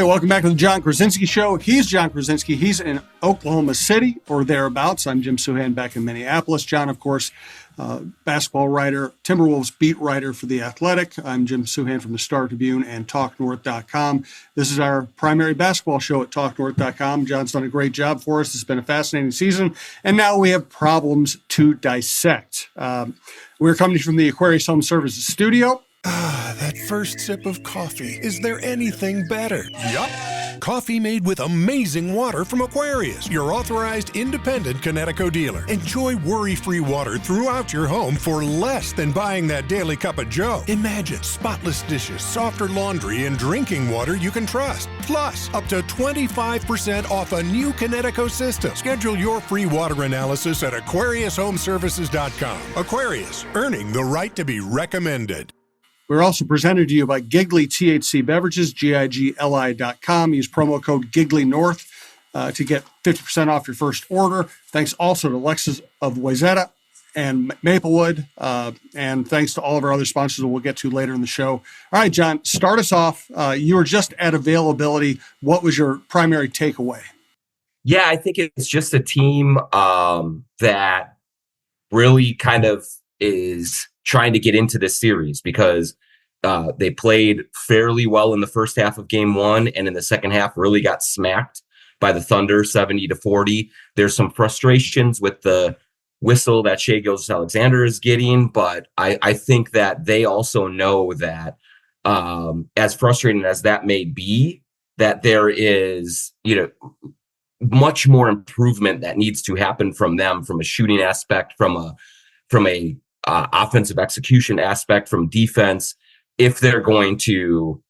welcome back to the Jon Krawczynski Show. He's Jon Krawczynski. He's in Oklahoma City or thereabouts. I'm Jim Souhan back in Minneapolis. Jon, of course, basketball writer, Timberwolves beat writer for The Athletic. I'm Jim Souhan from the Star Tribune and TalkNorth.com. This is our primary basketball show at TalkNorth.com. Jon's done a great job for us. It's been a fascinating season, and now we have problems to dissect. We're coming from the Aquarius Home Services studio. Ah, that first sip of coffee. Is there anything better? Yup. Coffee made with amazing water from Aquarius, your authorized independent Connecticut dealer. Enjoy worry-free water throughout your home for less than buying that daily cup of joe. Imagine spotless dishes, softer laundry, and drinking water you can trust. Plus, up to 25% off a new Connecticut system. Schedule your free water analysis at AquariusHomeservices.com. Aquarius, earning the right to be recommended. We're also presented to you by Giggly THC Beverages, GIGLI.com. Use promo code GigglyNorth to get 50% off your first order. Thanks also to Lexus of Wayzata and Maplewood. And thanks to all of our other sponsors that we'll get to later in the show. All right, Jon, start us off. You were just at availability. What was your primary takeaway? Yeah, I think it's just a team that really kind of is trying to get into this series because they played fairly well in the first half of game one, and in the second half really got smacked by the Thunder 70-40. There's some frustrations with the whistle that Shai Gilgeous-Alexander is getting, but I think that they also know that as frustrating as that may be, that there is, much more improvement that needs to happen from them, from a shooting aspect, from a offensive execution aspect, from defense, if they're going to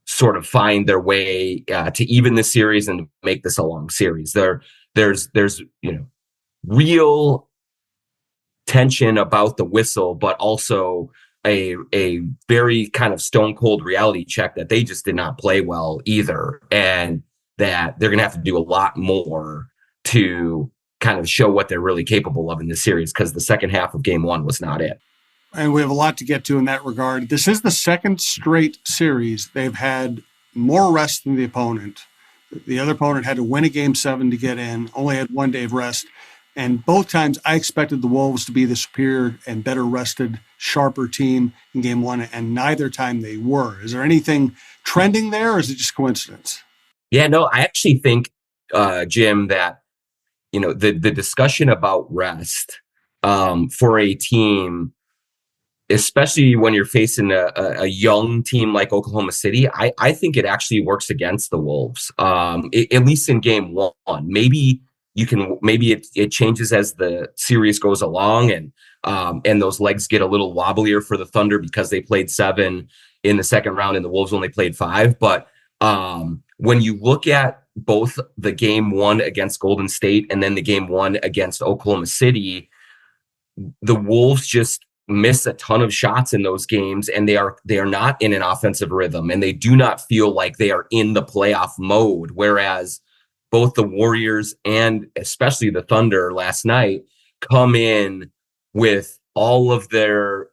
sort of find their way to even the series and make this a long series. There's real tension about the whistle, but also a very kind of stone cold reality check that they just did not play well either, and that they're going to have to do a lot more to kind of show what they're really capable of in this series, because the second half of game one was not it. And we have a lot to get to in that regard. This is the second straight series they've had more rest than the opponent. The other opponent had to win a game 7 to get in, only had 1 day of rest. And both times I expected the Wolves to be the superior and better rested, sharper team in game one, and neither time they were. Is there anything trending there, or is it just coincidence? Yeah, no, I actually think, Jim, that the discussion about rest for a team, especially when you're facing a young team like Oklahoma City, I think it actually works against the Wolves, at least in game one. Maybe it changes as the series goes along, and those legs get a little wobblier for the Thunder because they played 7 in the second round and the Wolves only played 5. But when you look at both the game one against Golden State and then the game one against Oklahoma City, the Wolves just miss a ton of shots in those games, and they are not in an offensive rhythm, and they do not feel like they are in the playoff mode. Whereas both the Warriors and especially the Thunder last night come in with all of their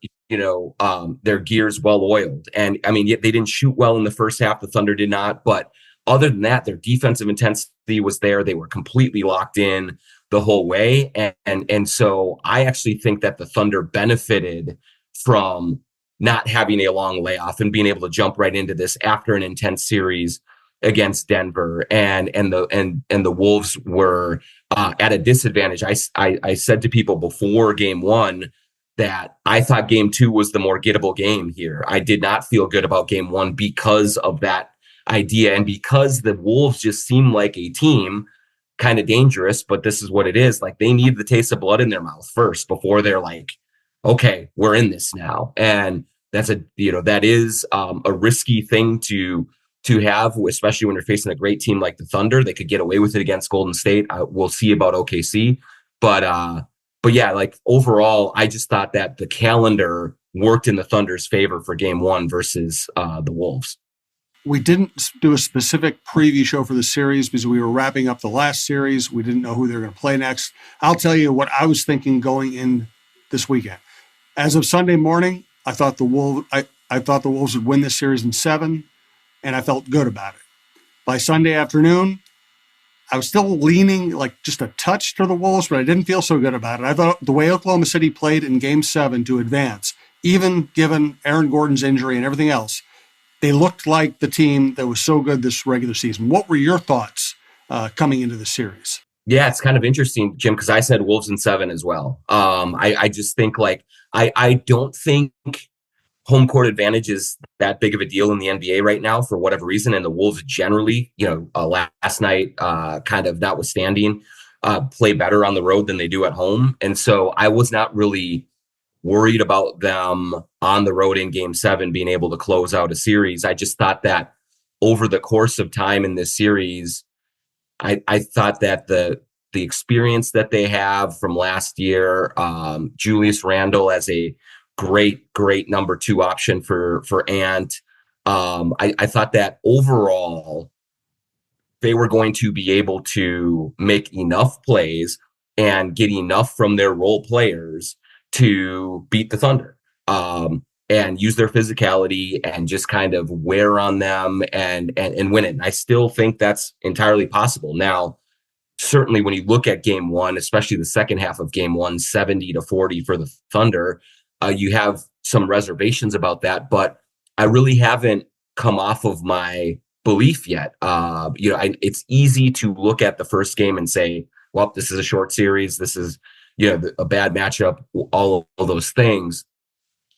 gears well oiled. And I mean, they didn't shoot well in the first half. The Thunder did not, but other than that, their defensive intensity was there. They were completely locked in the whole way. And so I actually think that the Thunder benefited from not having a long layoff and being able to jump right into this after an intense series against Denver. And the Wolves were at a disadvantage. I said to people before game one that I thought game two was the more gettable game here. I did not feel good about game one because of that idea, and because the Wolves just seem like a team kind of dangerous, but this is what it is. Like, they need the taste of blood in their mouth first before they're like, okay, we're in this now. And that's that is a risky thing to have, especially when you're facing a great team like the Thunder. They could get away with it against Golden State. We'll see about OKC, but yeah, like overall, I just thought that the calendar worked in the Thunder's favor for game one versus the Wolves. We didn't do a specific preview show for the series because we were wrapping up the last series. We didn't know who they were going to play next. I'll tell you what I was thinking going in this weekend. As of Sunday morning, I thought the Wolves would win this series in 7, and I felt good about it. By Sunday afternoon, I was still leaning like just a touch to the Wolves, but I didn't feel so good about it. I thought the way Oklahoma City played in Game 7 to advance, even given Aaron Gordon's injury and everything else, they looked like the team that was so good this regular season. What were your thoughts coming into the series? Yeah, it's kind of interesting, Jim, because I said Wolves in 7 as well. I just think I don't think home court advantage is that big of a deal in the NBA right now for whatever reason. And the Wolves generally, last night, kind of notwithstanding, play better on the road than they do at home. And so I was not really worried about them on the road in Game 7 being able to close out a series. I just thought that over the course of time in this series, I thought that the experience that they have from last year, Julius Randle as a great number 2 option for Ant. I thought that overall they were going to be able to make enough plays and get enough from their role players to beat the Thunder, and use their physicality and just kind of wear on them and win it. And I still think that's entirely possible. Now, certainly when you look at Game 1, especially the second half of Game 1, 70-40 for the Thunder, you have some reservations about that, but I really haven't come off of my belief yet. It's easy to look at the first game and say, well, this is a short series. This is, a bad matchup, all of those things.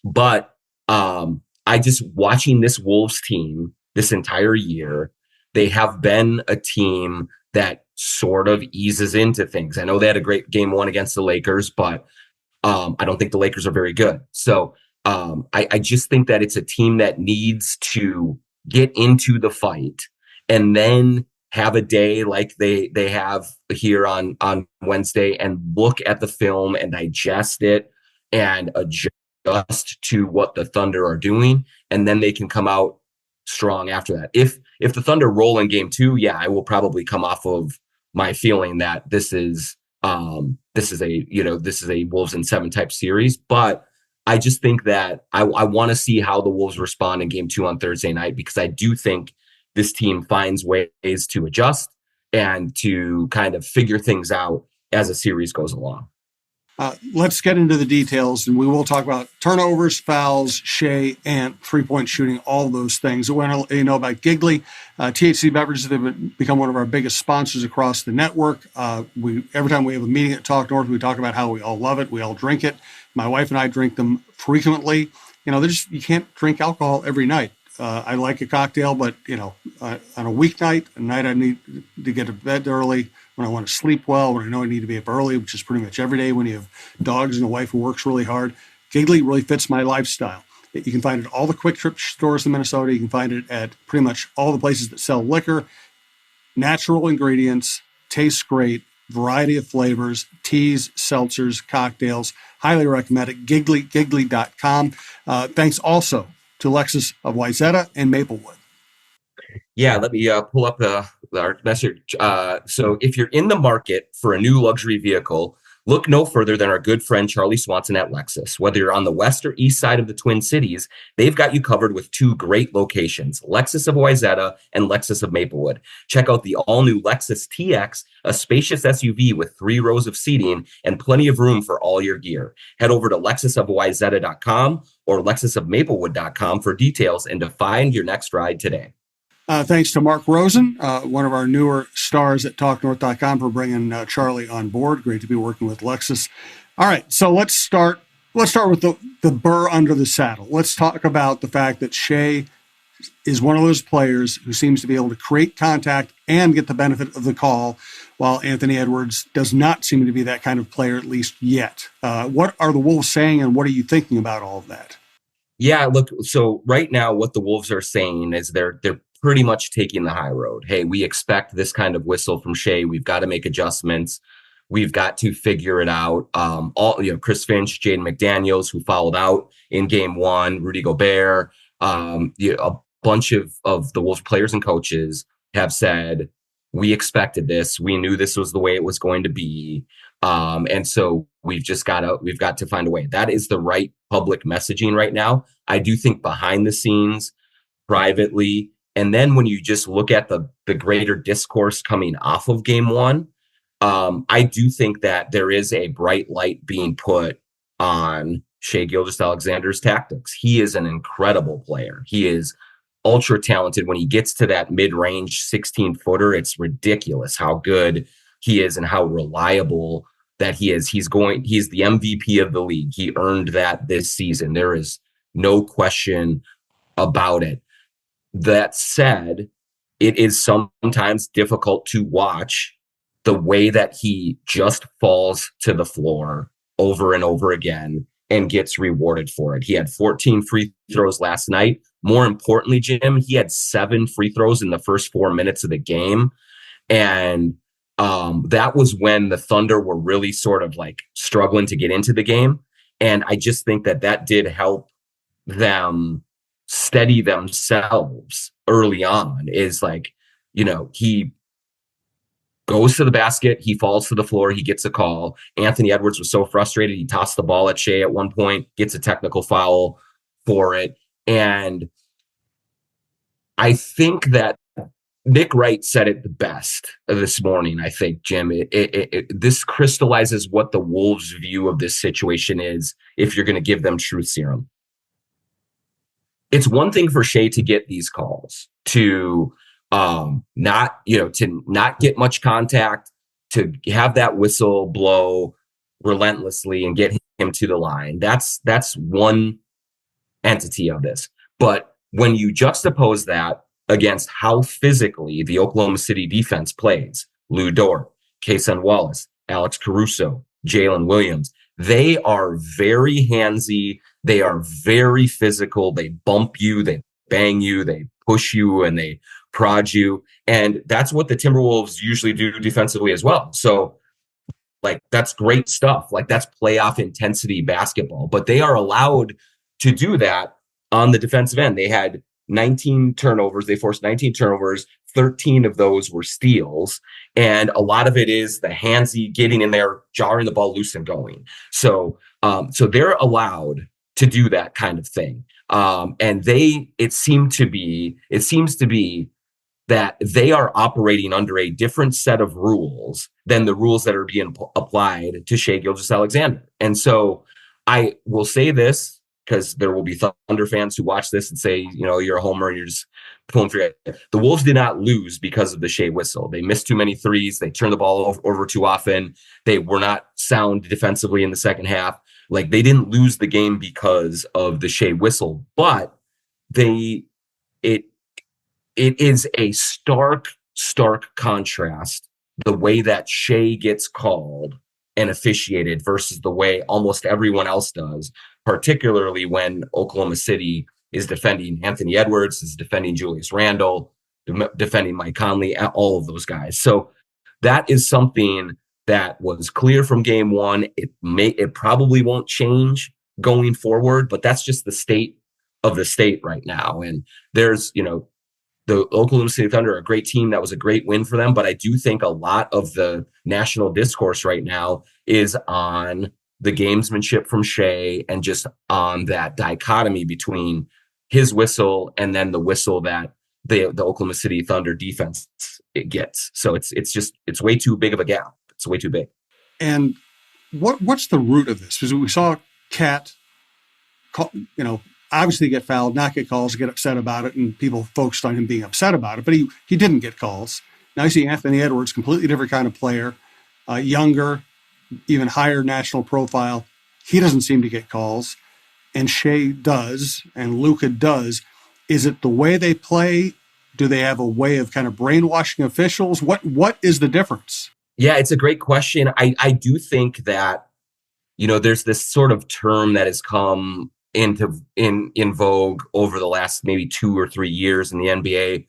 But I just watching this Wolves team this entire year, they have been a team that sort of eases into things. I know they had a great Game 1 against the Lakers, but I don't think the Lakers are very good. So I just think that it's a team that needs to get into the fight and then have a day like they have here on Wednesday and look at the film and digest it and adjust to what the Thunder are doing. And then they can come out strong after that. If the Thunder roll in Game 2, yeah, I will probably come off of my feeling that this is a Wolves in 7 type series. But I just think that I want to see how the Wolves respond in Game 2 on Thursday night, because I do think this team finds ways to adjust and to kind of figure things out as a series goes along. Let's get into the details, and we will talk about turnovers, fouls, Shea, and three-point shooting, all those things. I want to let you know about Giggly. THC Beverages have become one of our biggest sponsors across the network. Every time we have a meeting at Talk North, we talk about how we all love it. We all drink it. My wife and I drink them frequently. You can't drink alcohol every night. I like a cocktail, but, on a weeknight, a night I need to get to bed early, when I want to sleep well, when I know I need to be up early, which is pretty much every day when you have dogs and a wife who works really hard, Giggly really fits my lifestyle. You can find it at all the Quick Trip stores in Minnesota. You can find it at pretty much all the places that sell liquor. Natural ingredients, tastes great, variety of flavors, teas, seltzers, cocktails. Highly recommend it. Giggly.com. Thanks also to Lexus of Wayzata and Maplewood. Yeah, let me pull up our message. So if you're in the market for a new luxury vehicle, look no further than our good friend Charlie Swanson at Lexus. Whether you're on the west or east side of the Twin Cities, they've got you covered with 2 great locations, Lexus of Wayzata and Lexus of Maplewood. Check out the all-new Lexus TX, a spacious SUV with 3 rows of seating and plenty of room for all your gear. Head over to lexusofwayzata.com or lexusofmaplewood.com for details and to find your next ride today. Thanks to Mark Rosen, one of our newer stars at TalkNorth.com, for bringing Charlie on board. Great to be working with Lexus. All right, so let's start with the burr under the saddle. Let's talk about the fact that Shea is one of those players who seems to be able to create contact and get the benefit of the call, while Anthony Edwards does not seem to be that kind of player, at least yet. What are the Wolves saying, and what are you thinking about all of that? Yeah, look, so right now what the Wolves are saying is they're pretty much taking the high road. Hey, we expect this kind of whistle from Shea. We've got to make adjustments. We've got to figure it out. Chris Finch, Jaden McDaniels, who fouled out in Game 1, Rudy Gobert, a bunch of the Wolves players and coaches have said, we expected this. We knew this was the way it was going to be. And so we've got to find a way. That is the right public messaging right now. I do think behind the scenes, privately, And then when you just look at the greater discourse coming off of game one, I do think that there is a bright light being put on Shai Gilgeous-Alexander's tactics. He is an incredible player. He is ultra talented. When he gets to that mid-range 16-footer, it's ridiculous how good he is and how reliable that he is. He's the MVP of the league. He earned that this season. There is no question about it. That said, it is sometimes difficult to watch the way that he just falls to the floor over and over again and gets rewarded for it. He had 14 free throws last night. More importantly, Jim, he had 7 free throws in the first 4 minutes of the game. And that was when the Thunder were really sort of like struggling to get into the game. And I just think that did help them steady themselves early on. Is like, he goes to the basket, he falls to the floor, he gets a call. Anthony Edwards was so frustrated, he tossed the ball at Shai at one point, gets a technical foul for it. And I think that Nick Wright said it the best this morning, I think, Jim. This crystallizes what the Wolves' view of this situation is if you're going to give them truth serum. It's one thing for Shai to get these calls, to not get much contact, to have that whistle blow relentlessly and get him to the line. That's one entity of this. But when you juxtapose that against how physically the Oklahoma City defense plays, Lou Dort, Kaysen Wallace, Alex Caruso, Jalen Williams, they are very handsy. They are very physical. They bump you, they bang you, they push you, and they prod you. And that's what the Timberwolves usually do defensively as well. So, like, that's great stuff. Like, that's playoff intensity basketball. But they are allowed to do that on the defensive end. They had 19 turnovers. They forced 19 turnovers. 13 of those were steals. And a lot of it is the handsy getting in there, jarring the ball loose and going. So they're allowed to do that kind of thing. And it seems to be that they are operating under a different set of rules than the rules that are being applied to Shai Gilgeous-Alexander. And so I will say this, because there will be Thunder fans who watch this and say, you're a homer and you're just pulling for it. The Wolves did not lose because of the Shai whistle. They missed too many threes. They turned the ball over too often. They were not sound defensively in the second half. Like, they didn't lose the game because of the Shai whistle, but it is a stark contrast, the way that Shai gets called and officiated versus the way almost everyone else does, particularly when Oklahoma City is defending Anthony Edwards, is defending Julius Randle, defending Mike Conley, all of those guys. So that is something that was clear from game one. It probably won't change going forward, but that's just the state of the state right now. And there's, the Oklahoma City Thunder are a great team. That was a great win for them. But I do think a lot of the national discourse right now is on the gamesmanship from Shai and just on that dichotomy between his whistle and then the whistle that the Oklahoma City Thunder defense gets. So it's way too big of a gap. It's way too big. And what's the root of this? Because we saw Cat, obviously get fouled, not get calls, get upset about it, and people focused on him being upset about it. But he didn't get calls. Now you see Anthony Edwards, completely different kind of player, younger, even higher national profile. He doesn't seem to get calls, and Shai does, and Luka does. Is it the way they play? Do they have a way of kind of brainwashing officials? What is the difference? Yeah, it's a great question. I do think that, there's this sort of term that has come in vogue over the last maybe 2 or 3 years in the NBA,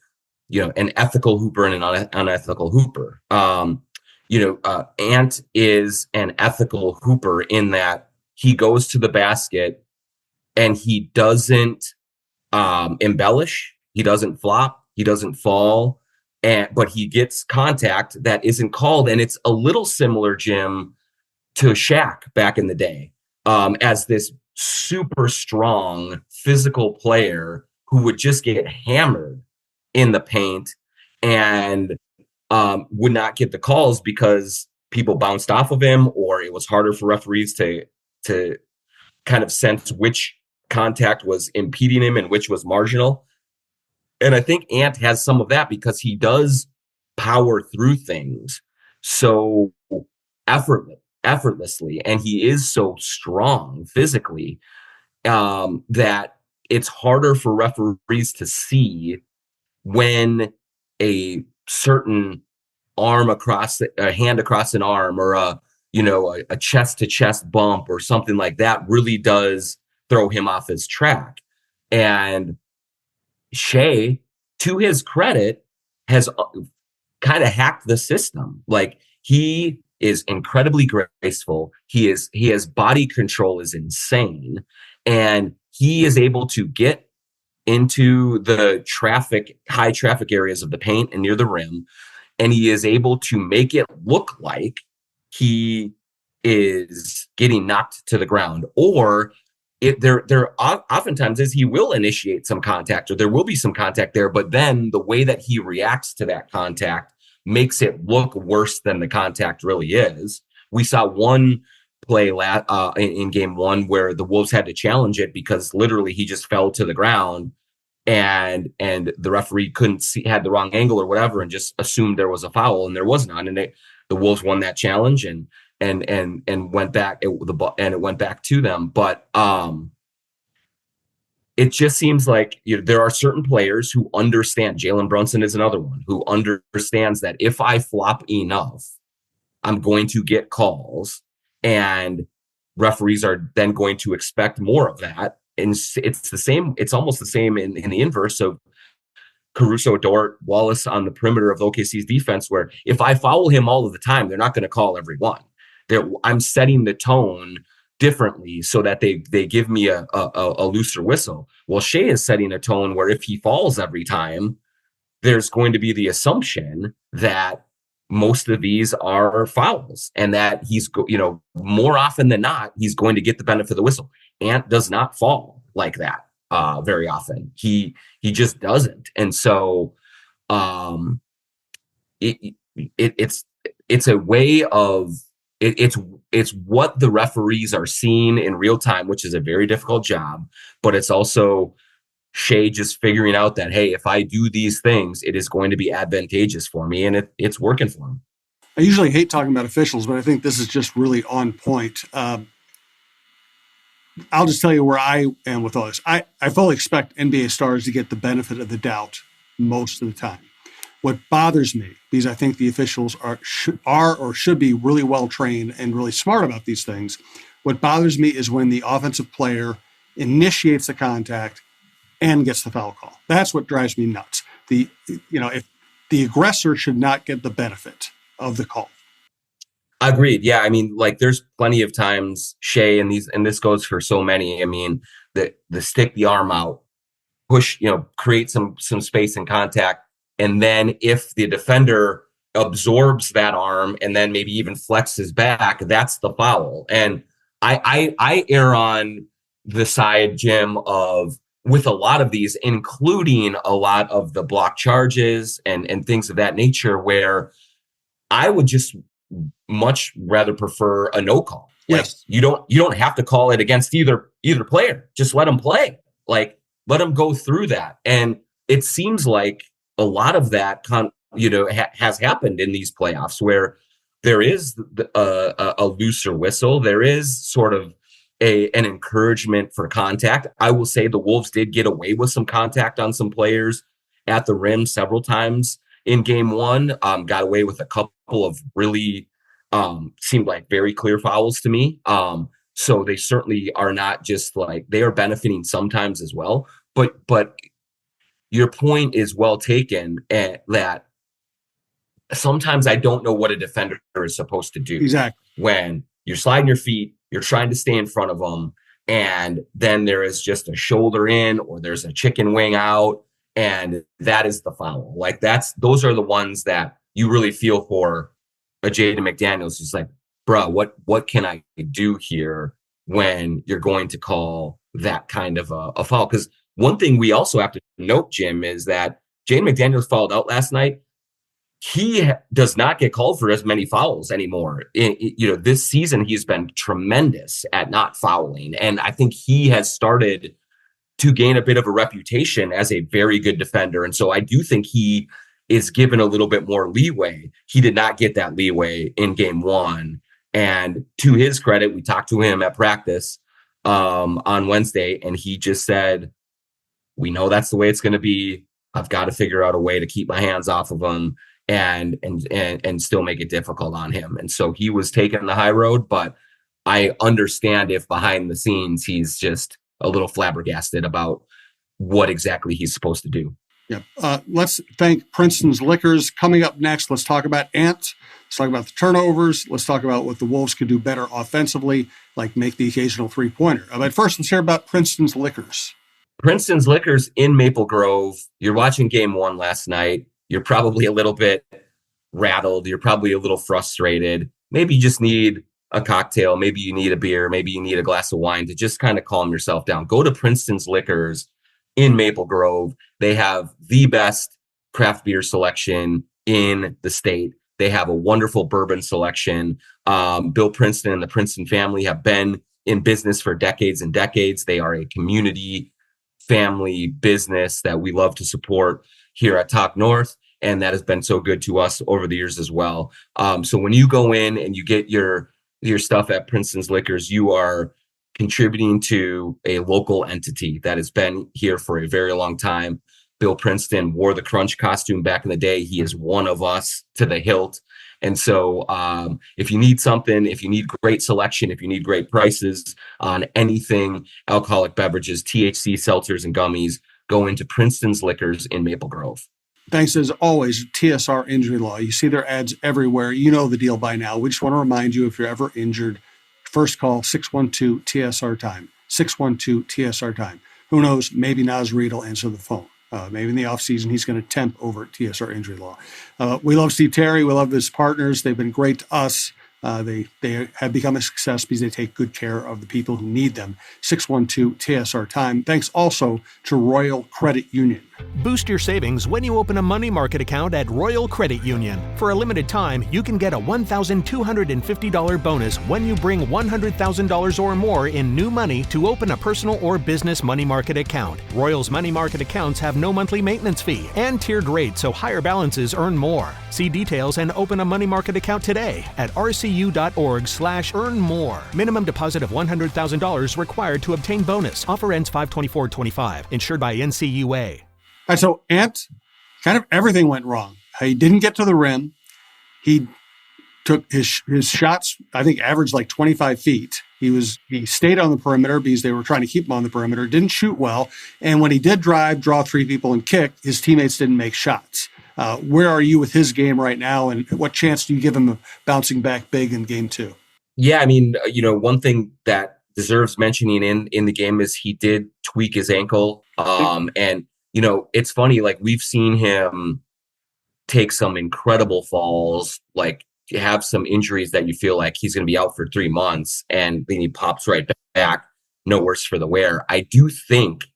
an ethical hooper and an unethical hooper. Ant is an ethical hooper in that he goes to the basket and he doesn't embellish, he doesn't flop, he doesn't fall, but he gets contact that isn't called. And it's a little similar, Jim, to Shaq back in the day, as this super strong physical player who would just get hammered in the paint and would not get the calls because people bounced off of him, or it was harder for referees to kind of sense which contact was impeding him and which was marginal. And I think Ant has some of that because he does power through things so effortlessly, and he is so strong physically that it's harder for referees to see when a certain a hand across an arm, or a chest to chest bump or something like that really does throw him off his track. And Shea, to his credit, has kind of hacked the system. Like, he is incredibly graceful. His body control is insane, and he is able to get into the high traffic areas of the paint and near the rim, and he is able to make it look like he is getting knocked to the ground. Or there oftentimes is he will initiate some contact, or there will be some contact there, but then the way that he reacts to that contact makes it look worse than the contact really is. We saw one play in game one where the Wolves had to challenge it because literally he just fell to the ground, and the referee couldn't see, had the wrong angle or whatever, and just assumed there was a foul, and there was none. And the Wolves won that challenge and went back, it went back to them. But it just seems like there are certain players who understand. Jalen Brunson is another one who understands that if I flop enough, I'm going to get calls, and referees are then going to expect more of that. And it's the same. It's almost the same in the inverse of Caruso, Dort, Wallace on the perimeter of OKC's defense, where if I foul him all of the time, they're not going to call every one. I'm setting the tone differently so that they give me a looser whistle. Well, Shea is setting a tone where if he falls every time, there's going to be the assumption that most of these are fouls, and that he's more often than not, he's going to get the benefit of the whistle. Ant does not fall like that very often. He just doesn't. And so it's a way of it's what the referees are seeing in real time, which is a very difficult job, but it's also Shea just figuring out that, hey, if I do these things, it is going to be advantageous for me, and it's working for him. I usually hate talking about officials, but I think this is just really on point. I'll just tell you where I am with all this. I fully expect NBA stars to get the benefit of the doubt most of the time. What bothers me, because I think the officials are or should be really well trained and really smart about these things, what bothers me is when the offensive player initiates the contact and gets the foul call. That's what drives me nuts. If the aggressor should not get the benefit of the call. Agreed. Yeah. I mean, like, there's plenty of times Shea and this goes for so many. I mean, the stick the arm out, push, create some space and contact. And then if the defender absorbs that arm and then maybe even flexes back, that's the foul. And I err on the side, Jim, of, with a lot of these, including a lot of the block charges and things of that nature, where I would just much rather prefer a no call. Yes. Like, you don't have to call it against either player. Just let them play. Like, let them go through that. And it seems like a lot of that has happened in these playoffs, where there is a looser whistle. There is sort of an encouragement for contact. I will say the Wolves did get away with some contact on some players at the rim several times in game one. Got away with a couple of really seemed like very clear fouls to me. So they certainly are not just like, they are benefiting sometimes as well. But your point is well taken, that sometimes I don't know what a defender is supposed to do. Exactly. When you're sliding your feet, you're trying to stay in front of them, and then there is just a shoulder in, or there's a chicken wing out, and that is the foul. Like, those are the ones that you really feel for a Jaden McDaniels, who's like, bruh, what can I do here when you're going to call that kind of a foul? Because one thing we also have to note, Jim, is that Jaden McDaniels fouled out last night. He does not get called for as many fouls anymore. This season, he's been tremendous at not fouling. And I think he has started to gain a bit of a reputation as a very good defender. And so I do think he is given a little bit more leeway. He did not get that leeway in game one. And to his credit, we talked to him at practice on Wednesday, and he just said, we know that's the way it's going to be. I've got to figure out a way to keep my hands off of him and still make it difficult on him. And so he was taking the high road, but I understand if behind the scenes he's just a little flabbergasted about what exactly he's supposed to do. Yeah. Let's thank Princeton's Liquors. Coming up next, let's talk about Ant. Let's talk about the turnovers. Let's talk about what the Wolves could do better offensively, like make the occasional three-pointer. But first, let's hear about Princeton's Liquors. Princeton's Liquors in Maple Grove. You're watching game one last night. You're probably a little bit rattled. You're probably a little frustrated. Maybe you just need a cocktail. Maybe you need a beer. Maybe you need a glass of wine to just kind of calm yourself down. Go to Princeton's Liquors in Maple Grove. They have the best craft beer selection in the state. They have a wonderful bourbon selection. Bill Princeton and the Princeton family have been in business for decades and decades. They are a community family business that we love to support here at Talk North, and that has been so good to us over the years as well. So when you go in and you get your stuff at Princeton's Liquors, you are contributing to a local entity that has been here for a very long time. Bill Princeton wore the Crunch costume back in the day. He is one of us to the hilt. And so if you need something, if you need great selection, if you need great prices on anything alcoholic beverages, THC, seltzers, and gummies, go into Princeton's Liquors in Maple Grove. Thanks as always, TSR Injury Law. You see their ads everywhere. You know the deal by now. We just want to remind you, if you're ever injured, first call 612-TSR-TIME. 612-TSR-TIME. Who knows? Maybe Nasreed will answer the phone. Maybe in the offseason, he's going to temp over at TSR Injury Law. We love Steve Terry. We love his partners. They've been great to us. They have become a success because they take good care of the people who need them. 612-TSR-TIME. Thanks also to Royal Credit Union. Boost your savings when you open a money market account at Royal Credit Union. For a limited time, you can get a $1,250 bonus when you bring $100,000 or more in new money to open a personal or business money market account. Royal's money market accounts have no monthly maintenance fee and tiered rates, so higher balances earn more. See details and open a money market account today at rcu.org/earn-more. Minimum deposit of $100,000 required to obtain bonus. Offer ends 5/24/25. Insured by NCUA. All right, so Ant, kind of everything went wrong. He didn't get to the rim. He took his shots, I think, averaged like 25 feet. He stayed on the perimeter because they were trying to keep him on the perimeter, didn't shoot well. And when he did drive, draw three people, and kick, his teammates didn't make shots. Where are you with his game right now, and what chance do you give him of bouncing back big in game two? Yeah, I mean, one thing that deserves mentioning in the game is he did tweak his ankle. And it's funny, like we've seen him take some incredible falls, like have some injuries that you feel like he's going to be out for 3 months, and then he pops right back, no worse for the wear. I do think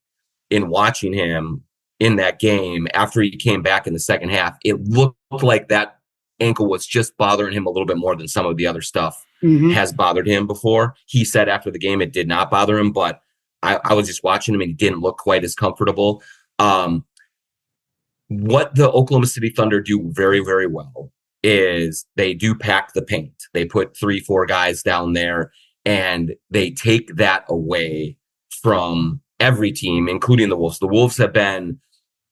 in watching him in that game, after he came back in the second half, it looked like that ankle was just bothering him a little bit more than some of the other stuff has bothered him before. He said after the game it did not bother him, but I was just watching him and he didn't look quite as comfortable. What the Oklahoma City Thunder do very, very well is they do pack the paint. They put 3-4 guys down there, and they take that away from every team, including the Wolves. The Wolves have been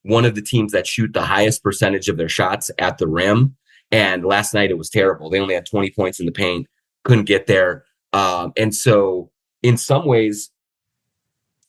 one of the teams that shoot the highest percentage of their shots at the rim. And last night it was terrible. They only had 20 points in the paint, couldn't get there. And so in some ways,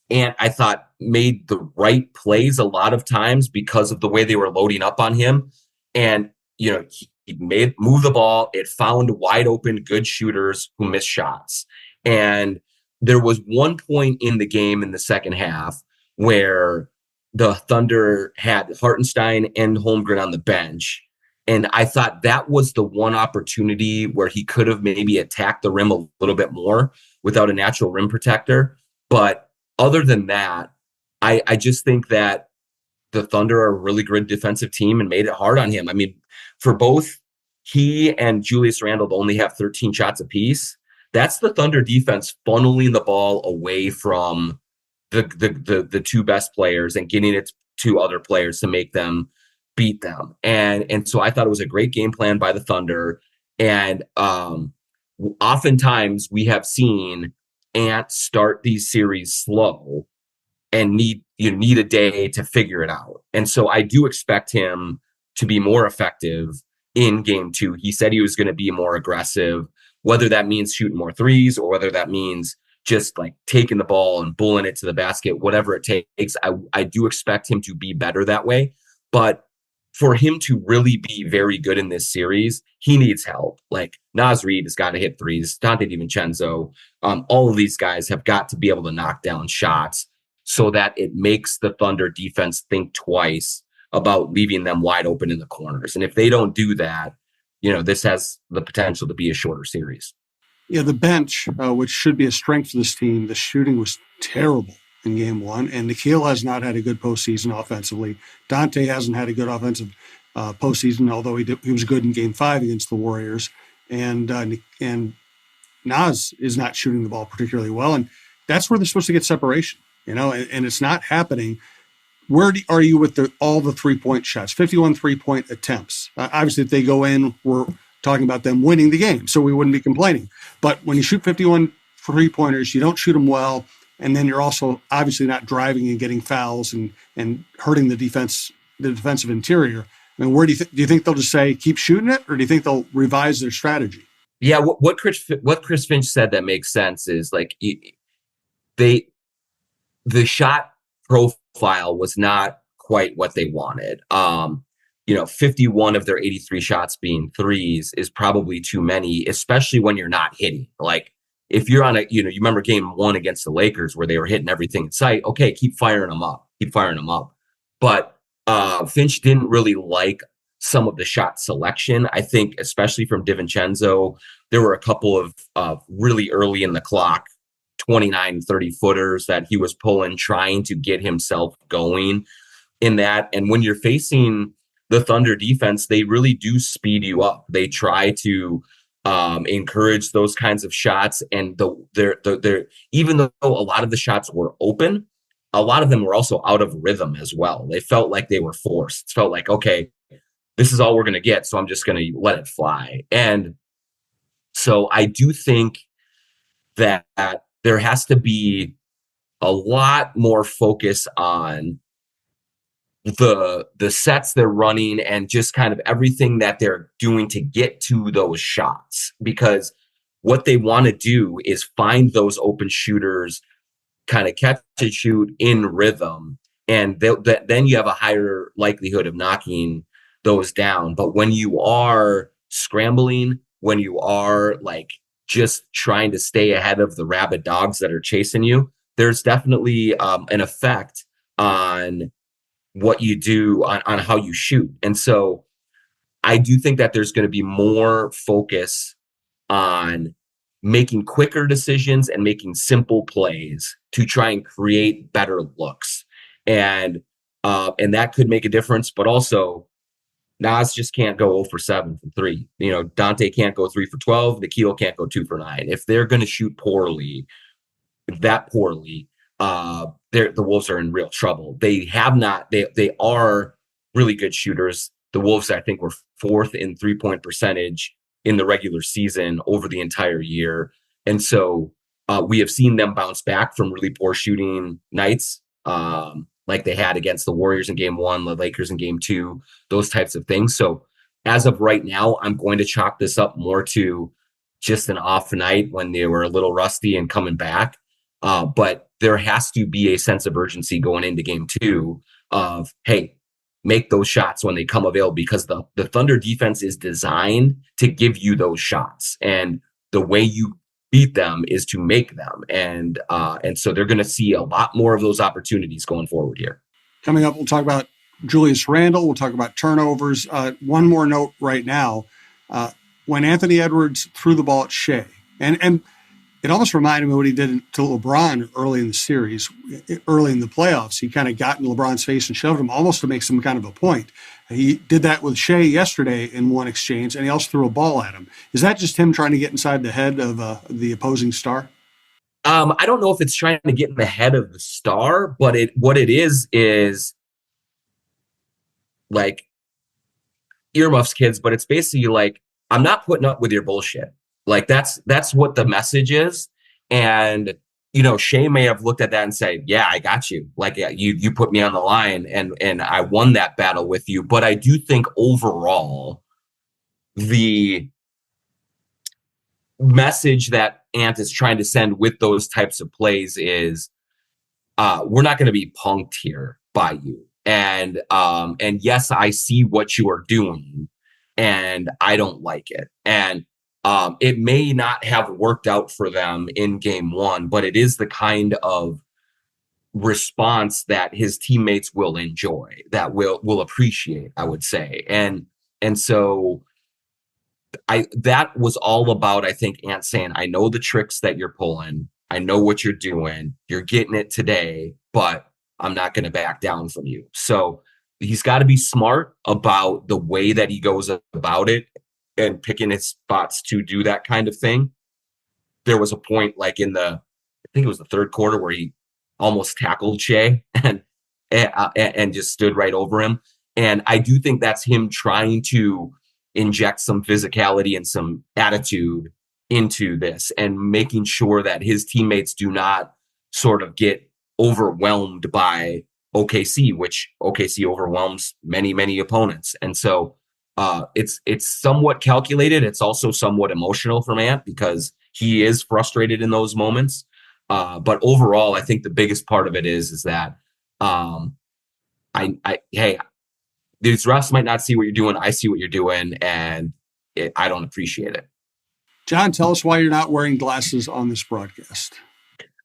and I thought made the right plays a lot of times because of the way they were loading up on him. And, he moved the ball. It found wide open, good shooters who missed shots. And there was one point in the game in the second half where the Thunder had Hartenstein and Holmgren on the bench. And I thought that was the one opportunity where he could have maybe attacked the rim a little bit more without a natural rim protector. But other than that, I just think that the Thunder are a really good defensive team and made it hard on him. I mean, for both he and Julius Randle to only have 13 shots apiece, that's the Thunder defense funneling the ball away from the two best players and getting it to other players to make them beat them. And so I thought it was a great game plan by the Thunder. And oftentimes we have seen Ant start these series slow and need a day to figure it out. And so I do expect him to be more effective in game 2. He said he was going to be more aggressive, whether that means shooting more threes or whether that means just like taking the ball and bulling it to the basket, whatever it takes. I do expect him to be better that way. But for him to really be very good in this series, he needs help. Like Naz Reid has got to hit threes. Dante DiVincenzo, all of these guys have got to be able to knock down shots so that it makes the Thunder defense think twice about leaving them wide open in the corners. And if they don't do that, this has the potential to be a shorter series. Yeah, the bench, which should be a strength for this team, the shooting was terrible in game 1, and Nickeil has not had a good postseason offensively. Dante hasn't had a good offensive postseason, although he was good in game 5 against the Warriors. And Naz is not shooting the ball particularly well, and that's where they're supposed to get separation, and it's not happening. Where are you with all the 3-point shots? 51 3-point attempts. Obviously, if they go in, we're talking about them winning the game, so we wouldn't be complaining. But when you shoot 51 3-pointers, you don't shoot them well, and then you're also obviously not driving and getting fouls and hurting the defensive interior. I mean, where do you think they'll just say keep shooting it, or do you think they'll revise their strategy? Yeah, what Chris Finch said that makes sense is like the shot profile was not quite what they wanted. 51 of their 83 shots being threes is probably too many, especially when you're not hitting. Like if you're on you remember game 1 against the Lakers where they were hitting everything in sight. Okay, keep firing them up. But Finch didn't really like some of the shot selection. I think, especially from DiVincenzo, there were a couple of really early in the clock 29, 30 footers that he was pulling, trying to get himself going in that. And when you're facing the Thunder defense, they really do speed you up. They try to encourage those kinds of shots. And they're even though a lot of the shots were open, a lot of them were also out of rhythm as well. They felt like they were forced. It felt like, okay, this is all we're going to get, so I'm just going to let it fly. And so I do think that there has to be a lot more focus on the sets they're running and just kind of everything that they're doing to get to those shots, because what they want to do is find those open shooters, kind of catch and shoot in rhythm, and then you have a higher likelihood of knocking those down. But when you are scrambling, when you are like just trying to stay ahead of the rabid dogs that are chasing you, there's definitely an effect on what you do, on how you shoot. And so I do think that there's going to be more focus on making quicker decisions and making simple plays to try and create better looks. And that could make a difference, but also Naz just can't go 0 for 7 from 3. Dante can't go 3 for 12. Nickeil can't go 2 for 9. If they're going to shoot poorly, the Wolves are in real trouble. They are really good shooters. The Wolves, I think, were 4th in 3-point percentage in the regular season over the entire year. And so we have seen them bounce back from really poor shooting nights, like they had against the Warriors in game 1, the Lakers in game 2, those types of things. So as of right now, I'm going to chalk this up more to just an off night when they were a little rusty and coming back. But there has to be a sense of urgency going into game 2 of, hey, make those shots when they come available, because the Thunder defense is designed to give you those shots. And the way you beat them is to make them. And so they're going to see a lot more of those opportunities going forward here. Coming up, we'll talk about Julius Randle. We'll talk about turnovers. One more note right now. When Anthony Edwards threw the ball at Shea, and It almost reminded me of what he did to LeBron early in the series, early in the playoffs. He kind of got in LeBron's face and shoved him almost to make some kind of a point. He did that with Shea yesterday in one exchange, and he also threw a ball at him. Is that just him trying to get inside the head of the opposing star? I don't know if it's trying to get in the head of the star, but what it is like earmuffs, kids. But it's basically like, I'm not putting up with your bullshit. Like that's what the message is. And Shea may have looked at that and said, "Yeah, I got you. Like, yeah, you put me on the line, and I won that battle with you." But I do think overall, the message that Ant is trying to send with those types of plays is, we're not going to be punked here by you. And yes, I see what you are doing, and I don't like it. And it may not have worked out for them in game one, but it is the kind of response that his teammates will enjoy, that will appreciate, I would say. And so that was all about, I think, Ant saying, I know the tricks that you're pulling. I know what you're doing. You're getting it today, but I'm not going to back down from you. So he's got to be smart about the way that he goes about it and picking his spots to do that kind of thing. There was a point like I think it was the third quarter, where he almost tackled Shea and just stood right over him. And I do think that's him trying to inject some physicality and some attitude into this, and making sure that his teammates do not sort of get overwhelmed by OKC, which OKC overwhelms many, many opponents. And so it's somewhat calculated. It's also somewhat emotional for Ant, because he is frustrated in those moments. But overall, I think the biggest part of it is that hey, these refs might not see what you're doing. I see what you're doing, and I don't appreciate it. Jon, tell us why you're not wearing glasses on this broadcast.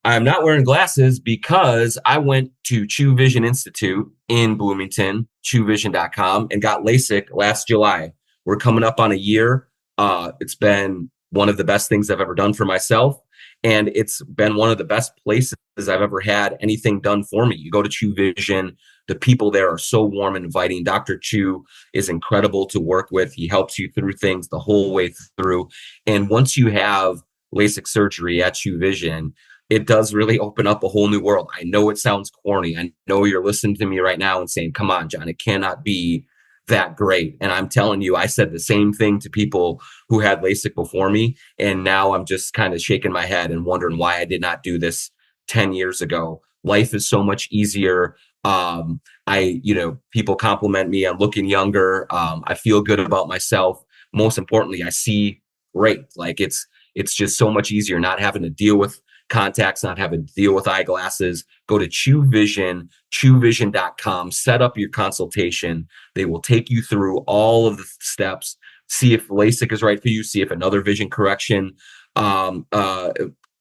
I'm not wearing glasses because I went to True Vision Institute in Bloomington, truevision.com, and got LASIK last July. We're coming up on a year. It's been one of the best things I've ever done for myself. And it's been one of the best places I've ever had anything done for me. You go to True Vision, the people there are so warm and inviting. Dr. Chu is incredible to work with. He helps you through things the whole way through. And once you have LASIK surgery at True Vision, it does really open up a whole new world. I know it sounds corny. I know you're listening to me right now and saying, come on, Jon, it cannot be that great. And I'm telling you, I said the same thing to people who had LASIK before me. And now I'm just kind of shaking my head and wondering why I did not do this 10 years ago. Life is so much easier. People compliment me on looking younger. I feel good about myself. Most importantly, I see great. Like it's just so much easier not having to deal with contacts, not having to deal with eyeglasses. Go to True Vision, truevision.com, set up your consultation. They will take you through all of the steps, see if LASIK is right for you, see if another vision correction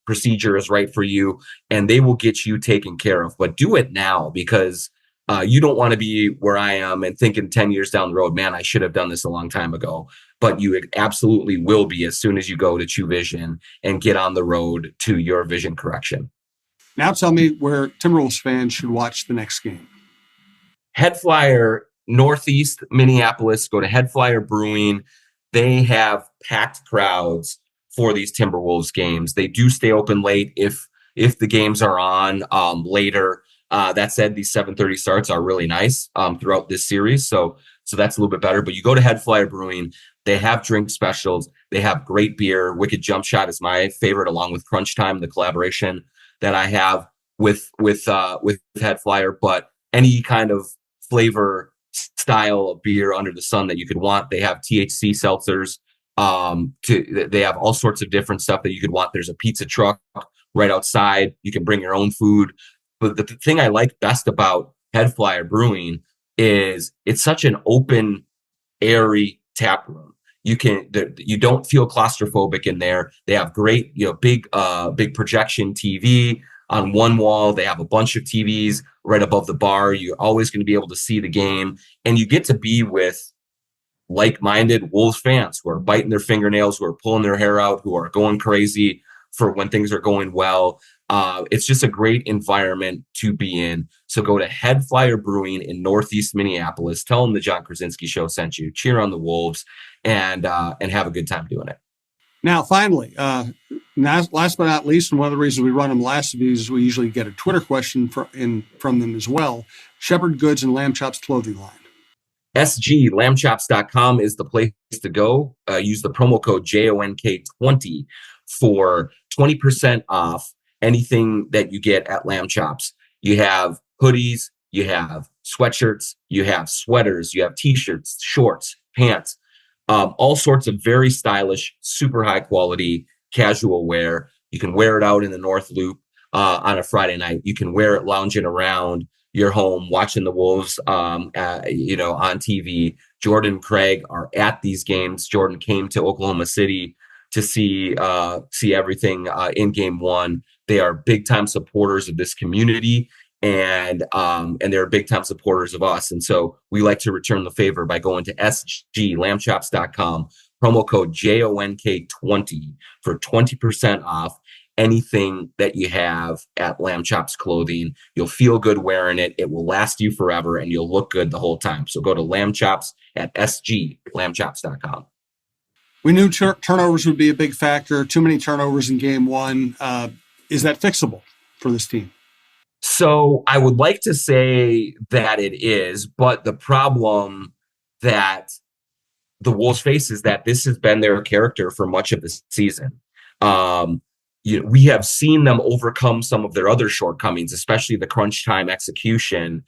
procedure is right for you, and they will get you taken care of. But do it now, because you don't want to be where I am and thinking 10 years down the road, man, I should have done this a long time ago. But you absolutely will be as soon as you go to True Vision and get on the road to your vision correction. Now tell me where Timberwolves fans should watch the next game. Head Flyer, Northeast Minneapolis. Go to Head Flyer Brewing. They have packed crowds for these Timberwolves games. They do stay open late if the games are on later. That said, these 7:30 starts are really nice throughout this series. So that's a little bit better. But you go to Head Flyer Brewing. They have drink specials. They have great beer. Wicked Jump Shot is my favorite, along with Crunch Time, the collaboration that I have with Head Flyer. But any kind of flavor style of beer under the sun that you could want. They have THC seltzers. They have all sorts of different stuff that you could want. There's a pizza truck right outside. You can bring your own food. But the thing I like best about Head Flyer Brewing is it's such an open, airy tap room. You don't feel claustrophobic in there. They have great, big projection TV on one wall. They have a bunch of TVs right above the bar. You're always going to be able to see the game, and you get to be with like-minded Wolves fans who are biting their fingernails, who are pulling their hair out, who are going crazy for when things are going well. It's just a great environment to be in. So go to Head Flyer Brewing in Northeast Minneapolis. Tell them the Jon Krawczynski Show sent you. Cheer on the Wolves and have a good time doing it. Now, finally, last but not least, and one of the reasons we run them last of these is we usually get a Twitter question from them as well. Shepherd Goods and Lamb Chops clothing line. SGLambchops.com is the place to go. Use the promo code JONK20 for 20% off anything that you get at Lamb Chops. You have hoodies, you have sweatshirts, you have sweaters, you have t-shirts, shorts, pants, all sorts of very stylish, super high quality casual wear. You can wear it out in the North Loop on a Friday night. You can wear it lounging around your home, watching the Wolves, on TV. Jordan and Craig are at these games. Jordan came to Oklahoma City to see everything in Game 1. They are big time supporters of this community, and they're big time supporters of us. And so we like to return the favor by going to sglambchops.com, promo code JONK20 for 20% off anything that you have at Lamb Chops clothing. You'll feel good wearing it. It will last you forever, and you'll look good the whole time. So go to Lamb Chops at sglambchops.com. We knew turnovers would be a big factor. Too many turnovers in Game 1. Is that fixable for this team? So I would like to say that it is, but the problem that the Wolves face is that this has been their character for much of the season. We have seen them overcome some of their other shortcomings, especially the crunch time execution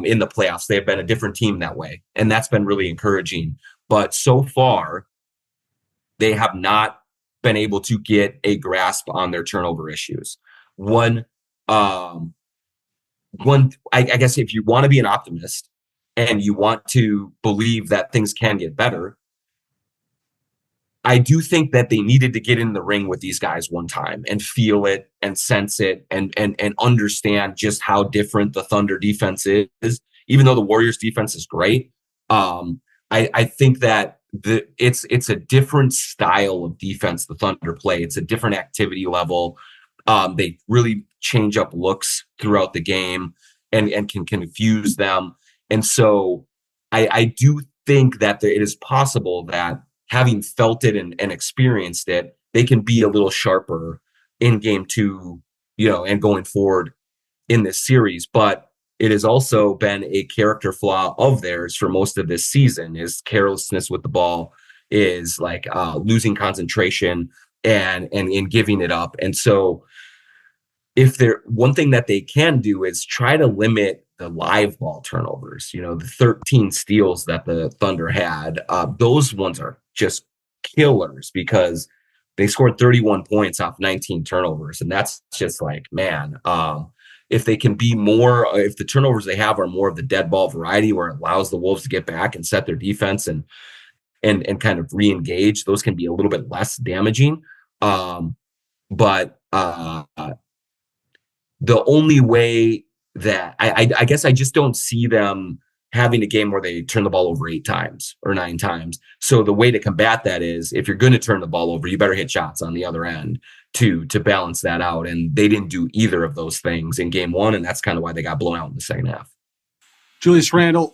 in the playoffs. They have been a different team that way, and that's been really encouraging. But so far, they have not been able to get a grasp on their turnover issues. I guess if you want to be an optimist and you want to believe that things can get better, I do think that they needed to get in the ring with these guys one time and feel it and sense it and understand just how different the Thunder defense is. Even though the Warriors defense is great, I think that it's a different style of defense the Thunder play. It's a different activity level. They really change up looks throughout the game and can confuse them. And so I do think that it is possible that having felt it and experienced it, they can be a little sharper in Game 2, and going forward in this series. But it has also been a character flaw of theirs for most of this season, is carelessness with the ball, is like losing concentration and giving it up. And so one thing that they can do is try to limit the live ball turnovers. The 13 steals that the Thunder had, those ones are just killers because they scored 31 points off 19 turnovers. And that's just like, man, if they can be more, if the turnovers they have are more of the dead ball variety where it allows the Wolves to get back and set their defense and kind of re-engage, those can be a little bit less damaging. But the only way that I guess I just don't see them having a game where they turn the ball over 8 times or 9 times. So the way to combat that is, if you're going to turn the ball over, you better hit shots on the other end to balance that out. And they didn't do either of those things in Game 1, and that's kind of why they got blown out in the second half. Julius Randle,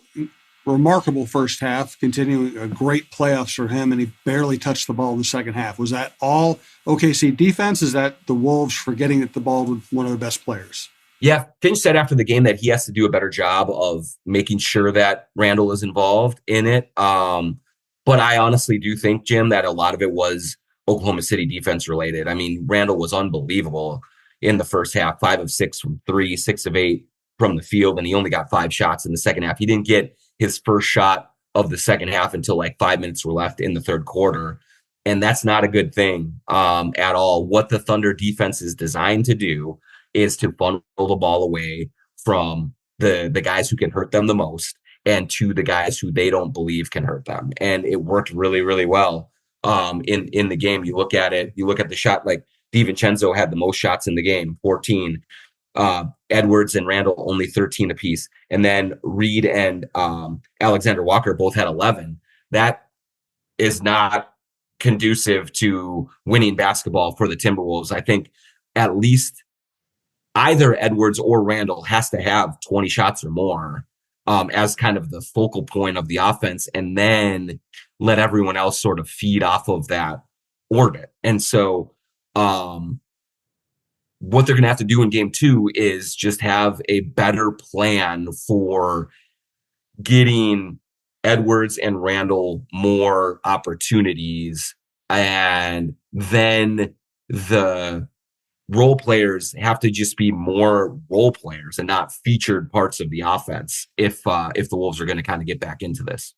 remarkable first half, continuing a great playoffs for him, and he barely touched the ball in the second half. Was that all OKC defense? Is that the Wolves forgetting that the ball with one of their best players? Yeah, Finch said after the game that he has to do a better job of making sure that Randle is involved in it. But I honestly do think, Jim, that a lot of it was Oklahoma City defense related. I mean, Randle was unbelievable in the first half, 5 of 6 from 3, 6 of 8 from the field, and he only got 5 shots in the second half. He didn't get his first shot of the second half until like 5 minutes were left in the third quarter. And that's not a good thing at all. What the Thunder defense is designed to do is to funnel the ball away from the guys who can hurt them the most and to the guys who they don't believe can hurt them. And it worked really, really well in the game. You look at it, you look at the shot, like DiVincenzo had the most shots in the game, 14. Edwards and Randle only 13 apiece. And then Reed and Alexander Walker both had 11. That is not conducive to winning basketball for the Timberwolves. I think at least either Edwards or Randall has to have 20 shots or more as kind of the focal point of the offense, and then let everyone else sort of feed off of that orbit. And so what they're going to have to do in game 2 is just have a better plan for getting Edwards and Randall more opportunities, and then the role players have to just be more role players and not featured parts of the offense if the Wolves are going to kind of get back into this.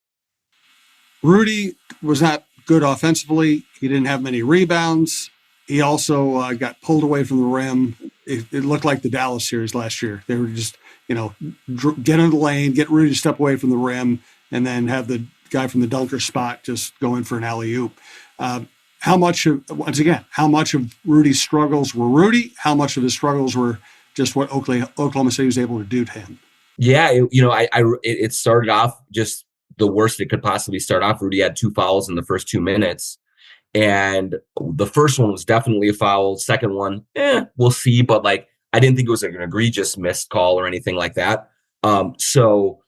Rudy was not good offensively. He didn't have many rebounds. He also got pulled away from the rim. It looked like the Dallas series last year. They were just, get in the lane, get Rudy to step away from the rim, and then have the guy from the dunker spot just go in for an alley-oop. How much of Rudy's struggles were Rudy? How much of his struggles were just what Oklahoma City was able to do to him? Yeah, it started off just the worst it could possibly start off. Rudy had 2 fouls in the first 2 minutes. And the first one was definitely a foul. Second one, we'll see. But I didn't think it was an egregious missed call or anything like that. So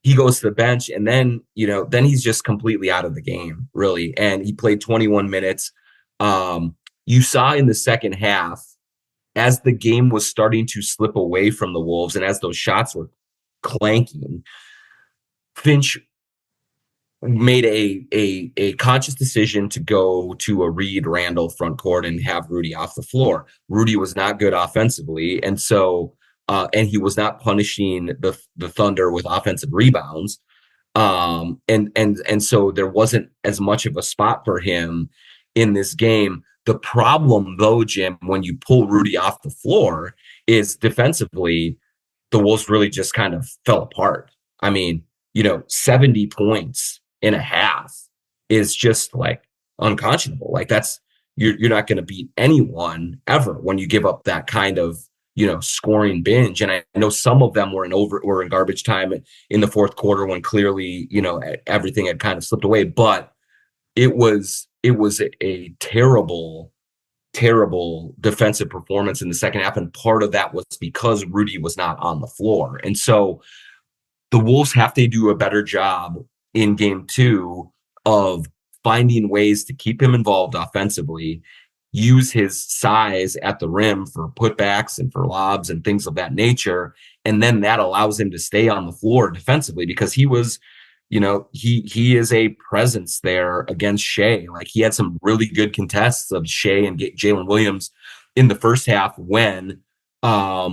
he goes to the bench, and then he's just completely out of the game, really. And he played 21 minutes. You saw in the second half, as the game was starting to slip away from the Wolves, and as those shots were clanking, Finch made a conscious decision to go to a Reed Randall front court and have Rudy off the floor. Rudy was not good offensively, and so and he was not punishing the Thunder with offensive rebounds. And so there wasn't as much of a spot for him in this game. The problem, though, Jim, when you pull Rudy off the floor, is defensively, the Wolves really just kind of fell apart. I mean, 70 points in a half is just unconscionable. You're not going to beat anyone ever when you give up that kind of scoring binge. And I know some of them were in garbage time in the fourth quarter when clearly everything had kind of slipped away. But it was a terrible defensive performance in the second half, and part of that was because Rudy was not on the floor. And so the Wolves have to do a better job in game 2 of finding ways to keep him involved offensively, use his size at the rim for putbacks and for lobs and things of that nature. And then that allows him to stay on the floor defensively, because he was, he is a presence there against Shea. He had some really good contests of Shea and Jalen Williams in the first half when I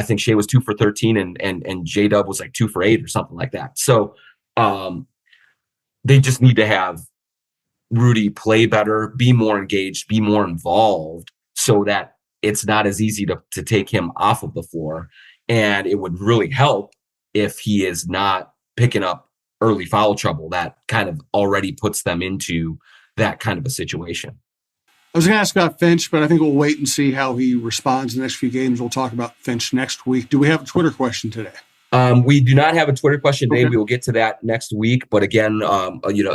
think Shea was 2 for 13 and J-Dub was 2 for 8 or something like that. So they just need to have Rudy play better, be more engaged, be more involved, so that it's not as easy to take him off of the floor. And it would really help if he is not picking up early foul trouble that kind of already puts them into that kind of a situation. I was going to ask about Finch, but I think we'll wait and see how he responds in the next few games. We'll talk about Finch next week. Do we have a Twitter question today? We do not have a Twitter question today. Okay. We will get to that next week. But again,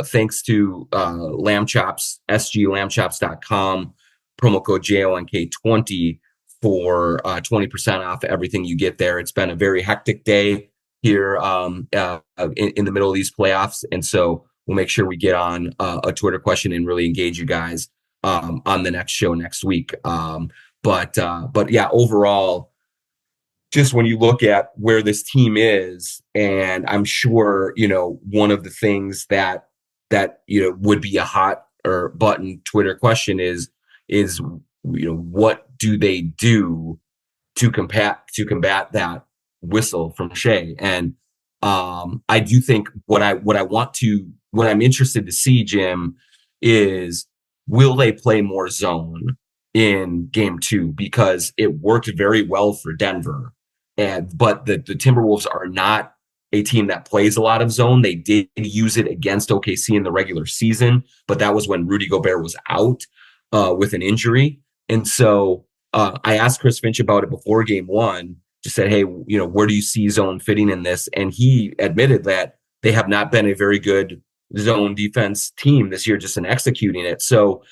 thanks to Lamb Chops, sglambchops.com, promo code JONK20 for 20% off everything you get there. It's been a very hectic day here in the middle of these playoffs. And so we'll make sure we get on a Twitter question and really engage you guys on the next show next week. But yeah, overall, just when you look at where this team is, and I'm sure, one of the things that would be a hot or button Twitter question is, what do they do to combat that whistle from Shea? And I do think what I'm interested to see, Jim, is will they play more zone in game 2? Because it worked very well for Denver. But the Timberwolves are not a team that plays a lot of zone. They did use it against OKC in the regular season, but that was when Rudy Gobert was out with an injury. And so I asked Chris Finch about it before game 1, just said, hey, where do you see zone fitting in this? And he admitted that they have not been a very good zone defense team this year, just in executing it. So,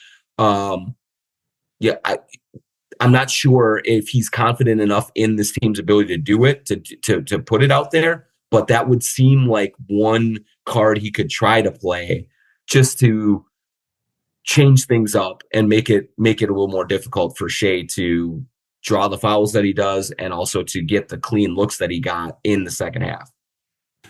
yeah, I'm not sure if he's confident enough in this team's ability to do it, to put it out there, but that would seem like one card he could try to play just to change things up and make it a little more difficult for Shea to draw the fouls that he does and also to get the clean looks that he got in the second half.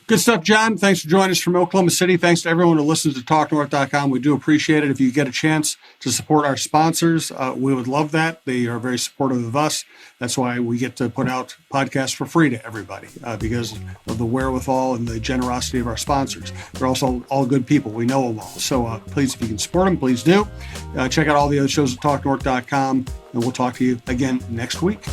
Good stuff, John. Thanks for joining us from Oklahoma City. Thanks to everyone who listens to TalkNorth.com. We do appreciate it. If you get a chance to support our sponsors, we would love that. They are very supportive of us. That's why we get to put out podcasts for free to everybody, because of the wherewithal and the generosity of our sponsors. They're also all good people. We know them all. So please, if you can support them, please do. Check out all the other shows at TalkNorth.com, and we'll talk to you again next week.